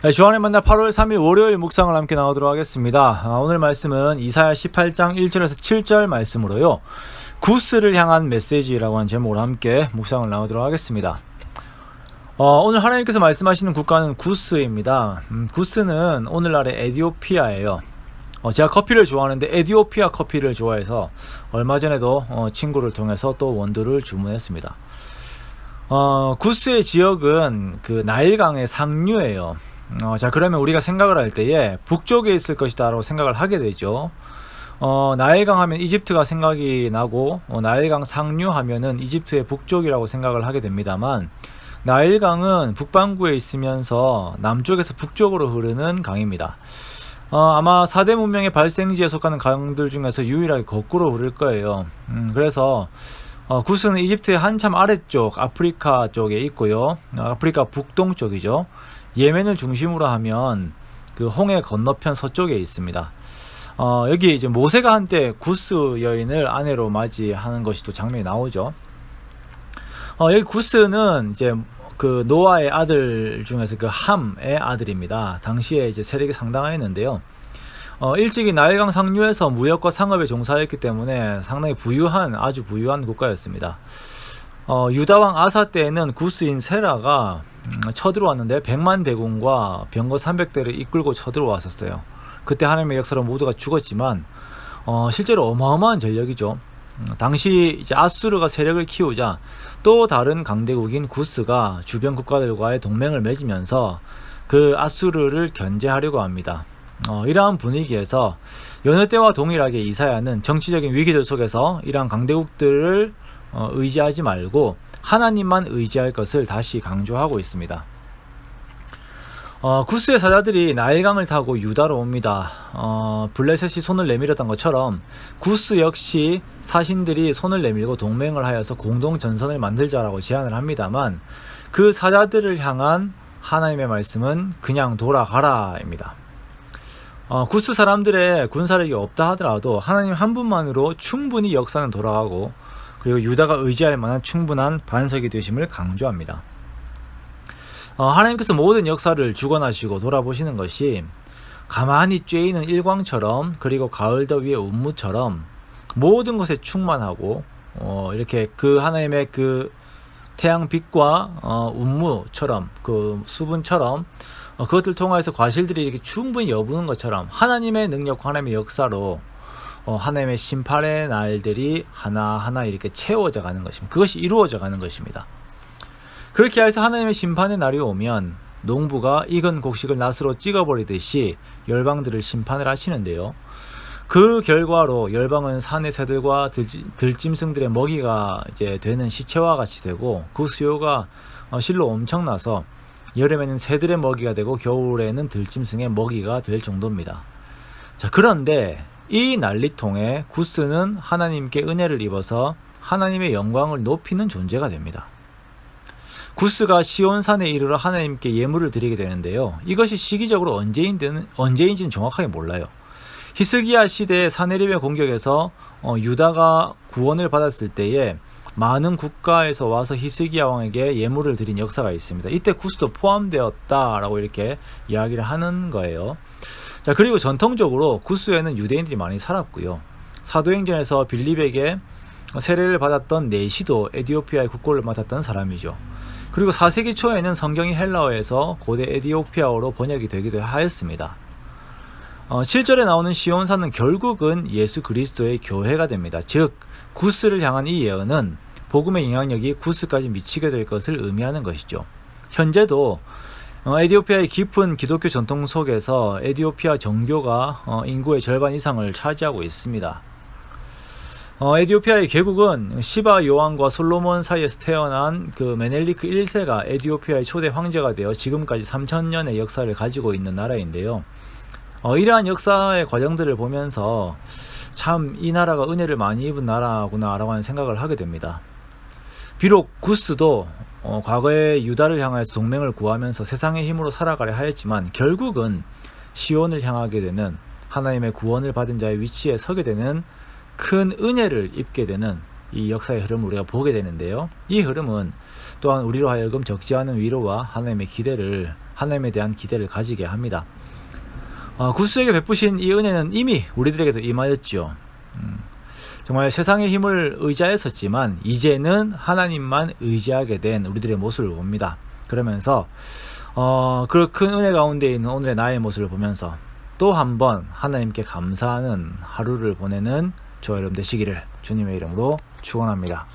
네, 주안의 만나 8월 3일 월요일 묵상을 함께 나누도록 하겠습니다. 오늘 말씀은 이사야 18장 1절에서 7절 말씀으로요. 구스를 향한 메시지라고 하는 제목으로 함께 묵상을 나누도록 하겠습니다. 오늘 하나님께서 말씀하시는 국가는 구스입니다. 구스는 오늘날의 에티오피아예요. 제가 커피를 좋아하는데 에티오피아 커피를 좋아해서 얼마 전에도 친구를 통해서 또 원두를 주문했습니다. 구스의 지역은 그 나일강의 상류예요. 자, 그러면 우리가 생각을 할 때에 북쪽에 있을 것이다 라고 생각을 하게 되죠. 나일강 하면 이집트가 생각이 나고 나일강 상류 하면은 이집트의 북쪽이라고 생각을 하게 됩니다만, 나일강은 북반구에 있으면서 남쪽에서 북쪽으로 흐르는 강입니다. 아마 4대 문명의 발생지에 속하는 강들 중에서 유일하게 거꾸로 흐를 거예요. 그래서 구스는 이집트의 한참 아래쪽 아프리카 쪽에 있고요. 아프리카 북동쪽이죠. 예멘을 중심으로 하면 그 홍해 건너편 서쪽에 있습니다. 여기 이제 모세가 한때 구스 여인을 아내로 맞이하는 것이 또 장면이 나오죠. 여기 구스는 이제 그 노아의 아들 중에서 그 함의 아들입니다. 당시에 이제 세력이 상당했는데요. 일찍이 나일강 상류에서 무역과 상업에 종사했기 때문에 상당히 아주 부유한 국가였습니다. 유다왕 아사 때에는 구스인 세라가 쳐들어왔는데 100만 대군과 병거 300대를 이끌고 쳐들어왔었어요. 그때 하나님의 역사로 모두가 죽었지만 실제로 어마어마한 전력이죠. 당시 이제 아수르가 세력을 키우자 또 다른 강대국인 구스가 주변 국가들과의 동맹을 맺으면서 그 아수르를 견제하려고 합니다. 이러한 분위기에서 여느 때와 동일하게 이사야는 정치적인 위기들 속에서 이러한 강대국들을 의지하지 말고 하나님만 의지할 것을 다시 강조하고 있습니다. 구스의 사자들이 나일강을 타고 유다로 옵니다. 블레셋이 손을 내밀었던 것처럼 구스 역시 사신들이 손을 내밀고 동맹을 하여서 공동 전선을 만들자라고 제안을 합니다만, 그 사자들을 향한 하나님의 말씀은 그냥 돌아가라입니다. 구스 사람들의 군사력이 없다 하더라도 하나님 한 분만으로 충분히 역사는 돌아가고, 그리고 유다가 의지할 만한 충분한 반석이 되심을 강조합니다. 하나님께서 모든 역사를 주관하시고 돌아보시는 것이 가만히 쬐이는 일광처럼, 그리고 가을 더위의 운무처럼 모든 것에 충만하고, 이렇게 그 하나님의 그 태양빛과 운무처럼, 그 수분처럼 그것들 통해서 과실들이 이렇게 충분히 여부는 것처럼 하나님의 능력과 하나님의 역사로 하나님의 심판의 날들이 하나하나 이렇게 채워져 가는 것입니다. 그것이 이루어져 가는 것입니다. 그렇게 해서 하나님의 심판의 날이 오면 농부가 익은 곡식을 낫으로 찍어버리듯이 열방들을 심판을 하시는데요. 그 결과로 열방은 산의 새들과 들짐승들의 먹이가 이제 되는 시체와 같이 되고, 그 수요가 실로 엄청나서 여름에는 새들의 먹이가 되고 겨울에는 들짐승의 먹이가 될 정도입니다. 자, 그런데 이 난리통에 구스는 하나님께 은혜를 입어서 하나님의 영광을 높이는 존재가 됩니다. 구스가 시온산에 이르러 하나님께 예물을 드리게 되는데요. 이것이 시기적으로 언제인지는 정확하게 몰라요. 히스기야 시대의 사네립의 공격에서 유다가 구원을 받았을 때에 많은 국가에서 와서 히스기야 왕에게 예물을 드린 역사가 있습니다. 이때 구스도 포함되었다라고 이렇게 이야기를 하는 거예요. 자, 그리고 전통적으로 구스에는 유대인들이 많이 살았고요. 사도행전에서 빌립에게 세례를 받았던 네시도 에티오피아의 국고를 맡았던 사람이죠. 그리고 4세기 초에는 성경이 헬라어에서 고대 에티오피아어로 번역이 되기도 하였습니다. 7절에 나오는 시온산은 결국은 예수 그리스도의 교회가 됩니다. 즉 구스를 향한 이 예언은 복음의 영향력이 구스까지 미치게 될 것을 의미하는 것이죠. 현재도 에티오피아의 깊은 기독교 전통 속에서 에티오피아 정교가 인구의 절반 이상을 차지하고 있습니다. 에티오피아의 개국은 시바 요왕과 솔로몬 사이에서 태어난 그 메넬리크 1세가 에티오피아의 초대 황제가 되어 지금까지 3000년의 역사를 가지고 있는 나라인데요. 이러한 역사의 과정들을 보면서 참 이 나라가 은혜를 많이 입은 나라구나 라고 하는 생각을 하게 됩니다. 비록 구스도 과거에 유다를 향해서 동맹을 구하면서 세상의 힘으로 살아가려 하였지만 결국은 시온을 향하게 되는, 하나님의 구원을 받은 자의 위치에 서게 되는, 큰 은혜를 입게 되는 이 역사의 흐름을 우리가 보게 되는데요. 이 흐름은 또한 우리로 하여금 적지 않은 위로와 하나님의 기대를 하나님에 대한 기대를 가지게 합니다. 구스에게 베푸신 이 은혜는 이미 우리들에게도 임하였죠. 정말 세상의 힘을 의지하였었지만 이제는 하나님만 의지하게 된 우리들의 모습을 봅니다. 그러면서 그 큰 은혜 가운데 있는 오늘의 나의 모습을 보면서 또 한번 하나님께 감사하는 하루를 보내는 저와 여러분 되시기를 주님의 이름으로 축원합니다.